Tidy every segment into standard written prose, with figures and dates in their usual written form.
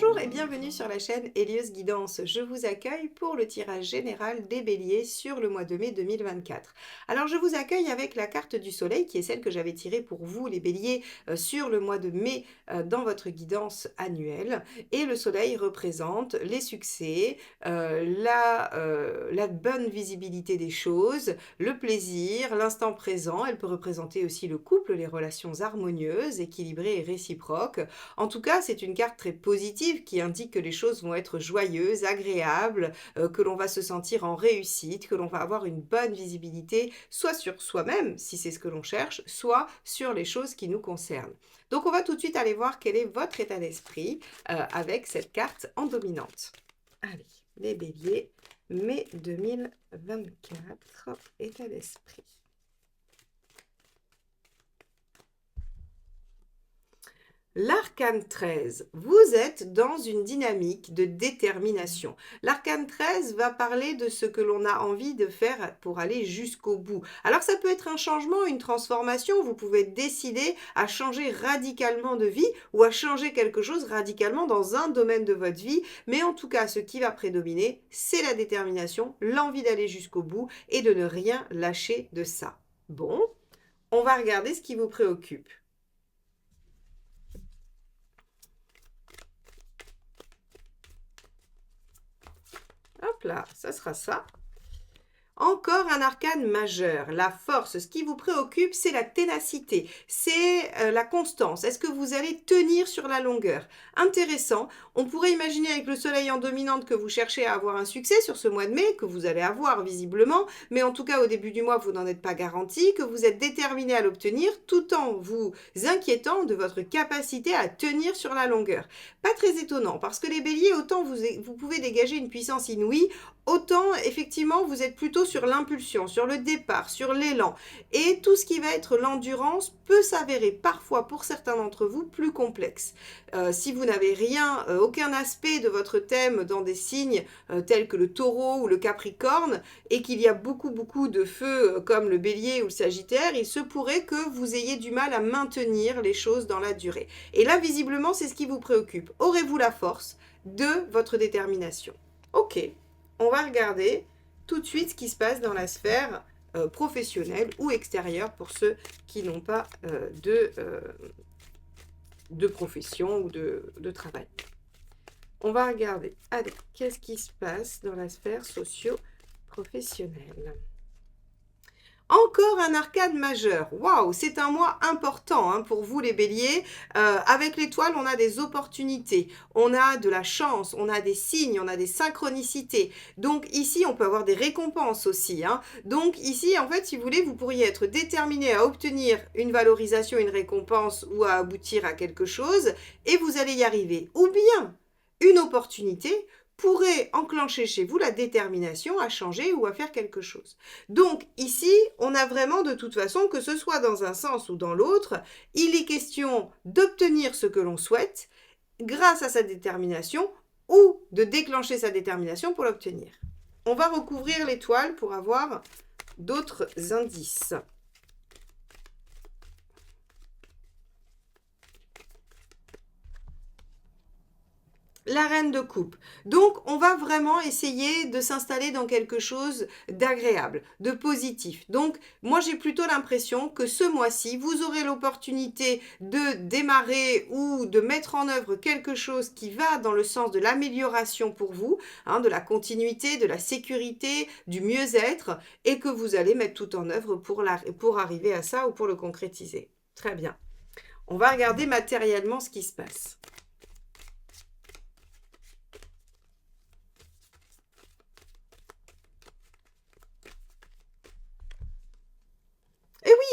Bonjour et bienvenue sur la chaîne Helios Guidance. Je vous accueille pour le tirage général des béliers sur le mois de mai 2024. Alors je vous accueille avec la carte du soleil qui est celle que j'avais tirée pour vous les béliers sur le mois de mai dans votre guidance annuelle. Et le soleil représente les succès, la bonne visibilité des choses, le plaisir, l'instant présent. Elle peut représenter aussi le couple, les relations harmonieuses, équilibrées et réciproques. En tout cas, c'est une carte très positive qui indique que les choses vont être joyeuses, agréables, que l'on va se sentir en réussite, que l'on va avoir une bonne visibilité, soit sur soi-même, si c'est ce que l'on cherche, soit sur les choses qui nous concernent. Donc on va tout de suite aller voir quel est votre état d'esprit avec cette carte en dominante. Allez, les béliers, mai 2024, état d'esprit. L'arcane 13, vous êtes dans une dynamique de détermination. L'arcane 13 va parler de ce que l'on a envie de faire pour aller jusqu'au bout. Alors ça peut être un changement, une transformation, vous pouvez décider à changer radicalement de vie ou à changer quelque chose radicalement dans un domaine de votre vie, mais en tout cas ce qui va prédominer, c'est la détermination, l'envie d'aller jusqu'au bout et de ne rien lâcher de ça. Bon, on va regarder ce qui vous préoccupe. Hop là, ça sera ça. Encore un arcane majeur, la force. Ce qui vous préoccupe, c'est la ténacité, c'est la constance. Est-ce que vous allez tenir sur la longueur? Intéressant. On pourrait imaginer avec le soleil en dominante que vous cherchez à avoir un succès sur ce mois de mai, que vous allez avoir visiblement, mais en tout cas au début du mois, vous n'en êtes pas garanti, que vous êtes déterminé à l'obtenir tout en vous inquiétant de votre capacité à tenir sur la longueur. Pas très étonnant, parce que les béliers, autant vous pouvez dégager une puissance inouïe, autant effectivement vous êtes plutôt sur l'impulsion, sur le départ, sur l'élan. Et tout ce qui va être l'endurance peut s'avérer parfois pour certains d'entre vous plus complexe. Si vous n'avez rien, aucun aspect de votre thème dans des signes tels que le taureau ou le capricorne et qu'il y a beaucoup de feux comme le bélier ou le sagittaire, il se pourrait que vous ayez du mal à maintenir les choses dans la durée. Et là visiblement c'est ce qui vous préoccupe. Aurez-vous la force de votre détermination? Ok. On va regarder tout de suite ce qui se passe dans la sphère professionnelle ou extérieure pour ceux qui n'ont pas de profession ou de travail. On va regarder, allez, qu'est-ce qui se passe dans la sphère socio-professionnelle? Encore un arcane majeur. Waouh, c'est un mois important pour vous les béliers. Avec l'étoile, on a des opportunités, on a de la chance, on a des signes, on a des synchronicités. Donc ici, on peut avoir des récompenses aussi. Donc ici, en fait, si vous voulez, vous pourriez être déterminé à obtenir une valorisation, une récompense ou à aboutir à quelque chose et vous allez y arriver. Ou bien, une opportunité pourrait enclencher chez vous la détermination à changer ou à faire quelque chose. Donc ici, on a vraiment de toute façon, que ce soit dans un sens ou dans l'autre, il est question d'obtenir ce que l'on souhaite grâce à sa détermination ou de déclencher sa détermination pour l'obtenir. On va recouvrir l'étoile pour avoir d'autres indices. La reine de coupe. Donc, on va vraiment essayer de s'installer dans quelque chose d'agréable, de positif. Donc, moi, j'ai plutôt l'impression que ce mois-ci, vous aurez l'opportunité de démarrer ou de mettre en œuvre quelque chose qui va dans le sens de l'amélioration pour vous, de la continuité, de la sécurité, du mieux-être, et que vous allez mettre tout en œuvre pour arriver à ça ou pour le concrétiser. Très bien. On va regarder matériellement ce qui se passe.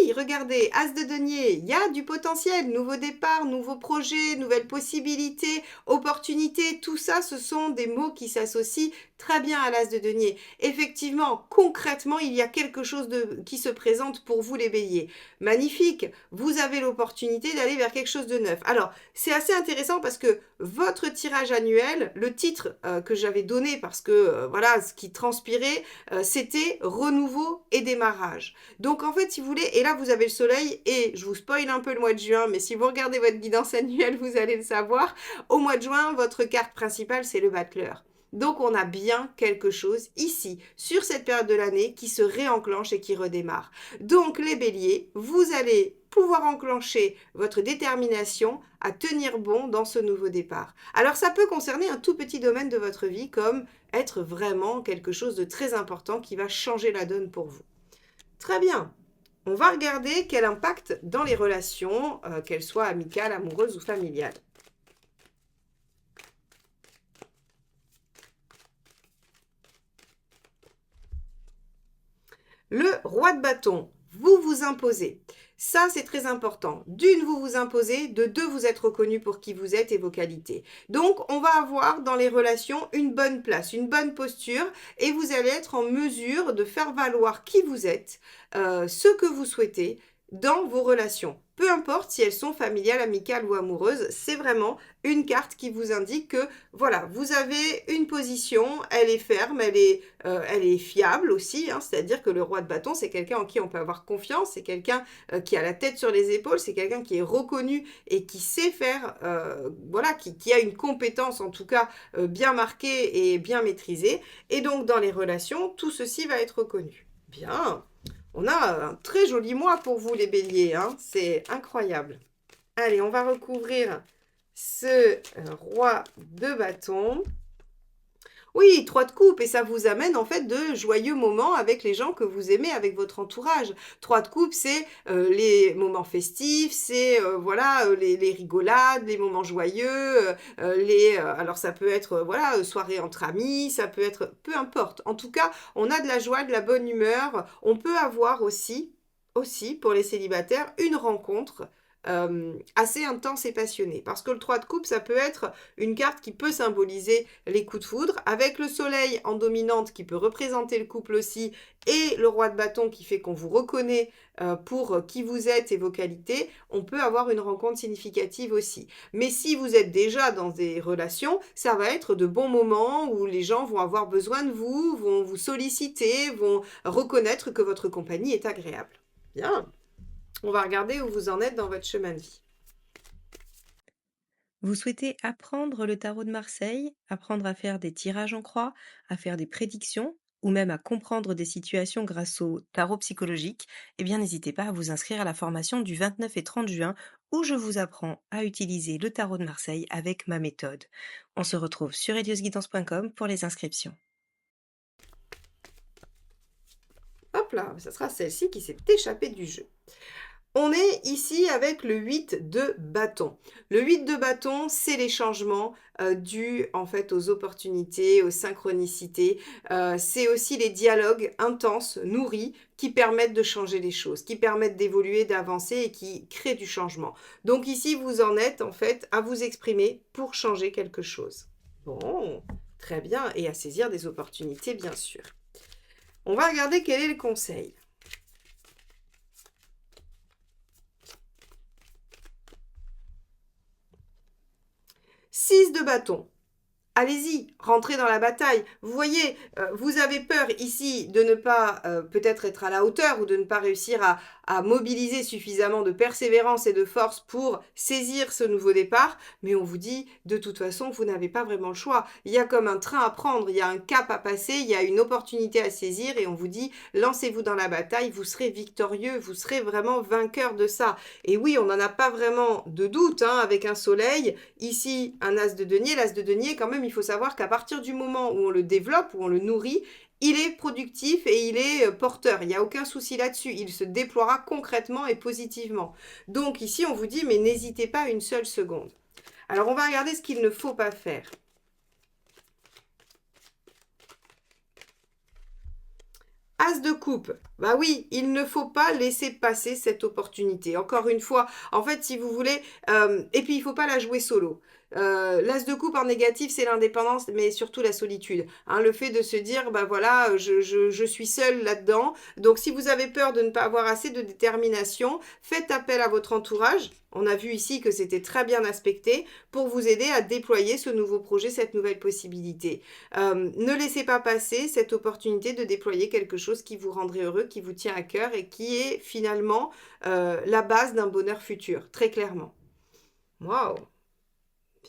Oui, regardez, As de denier, il y a du potentiel, nouveau départ, nouveau projet, nouvelles possibilités, opportunités, tout ça, ce sont des mots qui s'associent Très bien à l'as de denier. Effectivement, concrètement, il y a quelque chose qui se présente pour vous les béliers. Magnifique, vous avez l'opportunité d'aller vers quelque chose de neuf. Alors, c'est assez intéressant parce que votre tirage annuel, le titre que j'avais donné parce que voilà, ce qui transpirait, c'était renouveau et démarrage. Donc en fait, si vous voulez, et là vous avez le soleil et je vous spoil un peu le mois de juin, mais si vous regardez votre guidance annuelle, vous allez le savoir. Au mois de juin, votre carte principale, c'est le battleur. Donc on a bien quelque chose ici, sur cette période de l'année, qui se réenclenche et qui redémarre. Donc les béliers, vous allez pouvoir enclencher votre détermination à tenir bon dans ce nouveau départ. Alors ça peut concerner un tout petit domaine de votre vie, comme être vraiment quelque chose de très important qui va changer la donne pour vous. Très bien. On va regarder quel impact dans les relations, qu'elles soient amicales, amoureuses ou familiales. Le roi de bâton, vous vous imposez. Ça, c'est très important. D'une, vous vous imposez. De deux, vous êtes reconnu pour qui vous êtes et vos qualités. Donc, on va avoir dans les relations une bonne place, une bonne posture et vous allez être en mesure de faire valoir qui vous êtes, ce que vous souhaitez dans vos relations. Peu importe si elles sont familiales, amicales ou amoureuses, c'est vraiment une carte qui vous indique que, voilà, vous avez une position, elle est ferme, elle est fiable aussi, hein, c'est-à-dire que le roi de bâton, c'est quelqu'un en qui on peut avoir confiance, c'est quelqu'un qui a la tête sur les épaules, c'est quelqu'un qui est reconnu et qui sait faire, voilà, qui a une compétence en tout cas bien marquée et bien maîtrisée. Et donc dans les relations, tout ceci va être reconnu. Bien. On a un très joli mois pour vous, les béliers, hein. C'est incroyable. Allez, on va recouvrir ce roi de bâton. Oui, 3 de coupe, et ça vous amène en fait de joyeux moments avec les gens que vous aimez, avec votre entourage. 3 de coupe, c'est les moments festifs, c'est voilà, les rigolades, les moments joyeux, alors ça peut être voilà, soirée entre amis, ça peut être peu importe. En tout cas, on a de la joie, de la bonne humeur. On peut avoir aussi pour les célibataires, une rencontre assez intense et passionnée. Parce que le 3 de coupe, ça peut être une carte qui peut symboliser les coups de foudre, avec le soleil en dominante qui peut représenter le couple aussi, et le roi de bâton qui fait qu'on vous reconnaît pour qui vous êtes et vos qualités, on peut avoir une rencontre significative aussi. Mais si vous êtes déjà dans des relations, ça va être de bons moments où les gens vont avoir besoin de vous, vont vous solliciter, vont reconnaître que votre compagnie est agréable. Bien. On va regarder où vous en êtes dans votre chemin de vie. Vous souhaitez apprendre le tarot de Marseille, apprendre à faire des tirages en croix, à faire des prédictions ou même à comprendre des situations grâce au tarot psychologique? Eh bien, n'hésitez pas à vous inscrire à la formation du 29 et 30 juin où je vous apprends à utiliser le tarot de Marseille avec ma méthode. On se retrouve sur eliosguidance.com pour les inscriptions. Hop là, ça sera celle-ci qui s'est échappée du jeu. On est ici avec le 8 de bâton. Le 8 de bâton, c'est les changements dus en fait aux opportunités, aux synchronicités. C'est aussi les dialogues intenses, nourris, qui permettent de changer les choses, qui permettent d'évoluer, d'avancer et qui créent du changement. Donc ici, vous en êtes en fait à vous exprimer pour changer quelque chose. Bon, très bien, et à saisir des opportunités, bien sûr. On va regarder quel est le conseil. 6 de bâton. Allez-y, rentrez dans la bataille. Vous voyez, vous avez peur ici de ne pas peut-être être à la hauteur ou de ne pas réussir à mobiliser suffisamment de persévérance et de force pour saisir ce nouveau départ, mais on vous dit, de toute façon, vous n'avez pas vraiment le choix. Il y a comme un train à prendre, il y a un cap à passer, il y a une opportunité à saisir et on vous dit, lancez-vous dans la bataille, vous serez victorieux, vous serez vraiment vainqueur de ça. Et oui, on n'en a pas vraiment de doute, hein, avec un soleil, ici un as de denier, l'as de denier quand même, il faut savoir qu'à partir du moment où on le développe, où on le nourrit, il est productif et il est porteur. Il n'y a aucun souci là-dessus. Il se déploiera concrètement et positivement. Donc ici, on vous dit, mais n'hésitez pas une seule seconde. Alors, on va regarder ce qu'il ne faut pas faire. As de coupe. Bah oui, il ne faut pas laisser passer cette opportunité. Encore une fois, en fait, si vous voulez, et puis il faut pas la jouer solo. L'as de coupe en négatif, c'est l'indépendance, mais surtout la solitude. Hein, le fait de se dire, bah voilà, je suis seule là-dedans. Donc si vous avez peur de ne pas avoir assez de détermination, faites appel à votre entourage. On a vu ici que c'était très bien aspecté pour vous aider à déployer ce nouveau projet, cette nouvelle possibilité. Ne laissez pas passer cette opportunité de déployer quelque chose qui vous rendrait heureux, qui vous tient à cœur et qui est finalement la base d'un bonheur futur, très clairement. Waouh!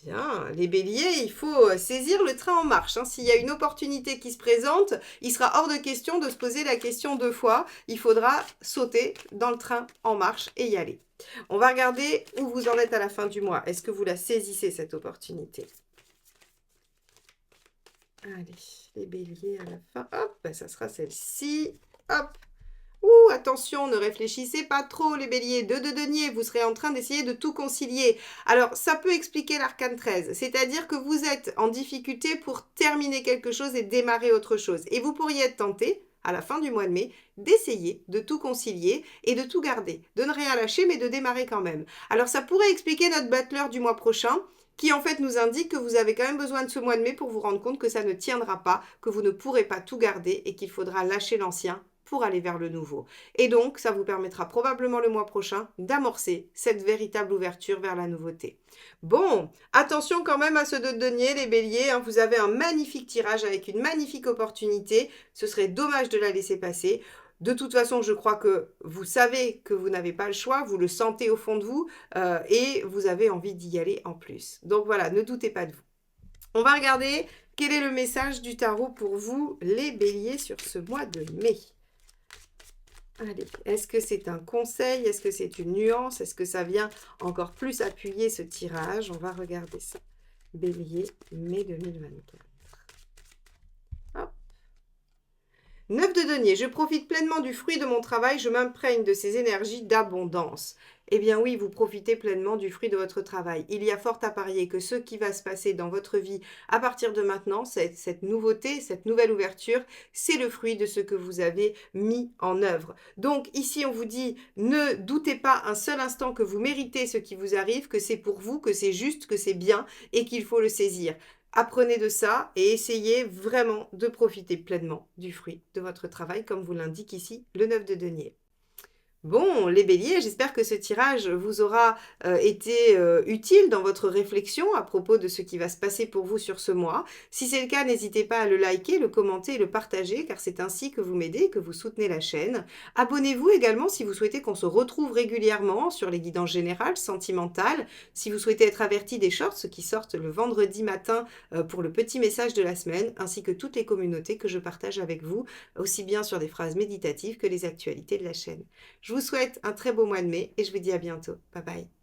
Bien, les béliers, il faut saisir le train en marche. Hein. S'il y a une opportunité qui se présente, il sera hors de question de se poser la question deux fois. Il faudra sauter dans le train en marche et y aller. On va regarder où vous en êtes à la fin du mois. Est-ce que vous la saisissez, cette opportunité? Allez, les béliers à la fin. Hop, ben ça sera celle-ci. Hop. Ouh, attention, ne réfléchissez pas trop, les béliers. Deux de denier, vous serez en train d'essayer de tout concilier. Alors, ça peut expliquer l'arcane 13, c'est-à-dire que vous êtes en difficulté pour terminer quelque chose et démarrer autre chose. Et vous pourriez être tenté, à la fin du mois de mai, d'essayer de tout concilier et de tout garder. De ne rien lâcher, mais de démarrer quand même. Alors, ça pourrait expliquer notre battleur du mois prochain, qui en fait nous indique que vous avez quand même besoin de ce mois de mai pour vous rendre compte que ça ne tiendra pas, que vous ne pourrez pas tout garder et qu'il faudra lâcher l'ancien pour aller vers le nouveau. Et donc, ça vous permettra probablement le mois prochain d'amorcer cette véritable ouverture vers la nouveauté. Bon, attention quand même à ce deux de denier, les béliers, hein, vous avez un magnifique tirage avec une magnifique opportunité, ce serait dommage de la laisser passer. De toute façon, je crois que vous savez que vous n'avez pas le choix, vous le sentez au fond de vous et vous avez envie d'y aller en plus. Donc voilà, ne doutez pas de vous. On va regarder quel est le message du tarot pour vous, les béliers, sur ce mois de mai. Allez, est-ce que c'est un conseil? Est-ce que c'est une nuance? Est-ce que ça vient encore plus appuyer ce tirage? On va regarder ça. Bélier, mai 2024. Hop. 9 de denier, je profite pleinement du fruit de mon travail, je m'imprègne de ces énergies d'abondance. Eh bien oui, vous profitez pleinement du fruit de votre travail. Il y a fort à parier que ce qui va se passer dans votre vie à partir de maintenant, cette nouveauté, cette nouvelle ouverture, c'est le fruit de ce que vous avez mis en œuvre. Donc ici, on vous dit, ne doutez pas un seul instant que vous méritez ce qui vous arrive, que c'est pour vous, que c'est juste, que c'est bien et qu'il faut le saisir. Apprenez de ça et essayez vraiment de profiter pleinement du fruit de votre travail, comme vous l'indique ici le 9 de denier. Bon, les béliers, j'espère que ce tirage vous aura été utile dans votre réflexion à propos de ce qui va se passer pour vous sur ce mois. Si c'est le cas, n'hésitez pas à le liker, le commenter et le partager, car c'est ainsi que vous m'aidez et que vous soutenez la chaîne. Abonnez-vous également si vous souhaitez qu'on se retrouve régulièrement sur les guidances générales, sentimentales. Si vous souhaitez être averti des shorts qui sortent le vendredi matin pour le petit message de la semaine, ainsi que toutes les communautés que je partage avec vous, aussi bien sur des phrases méditatives que les actualités de la chaîne. Je vous souhaite un très beau mois de mai et je vous dis à bientôt. Bye bye.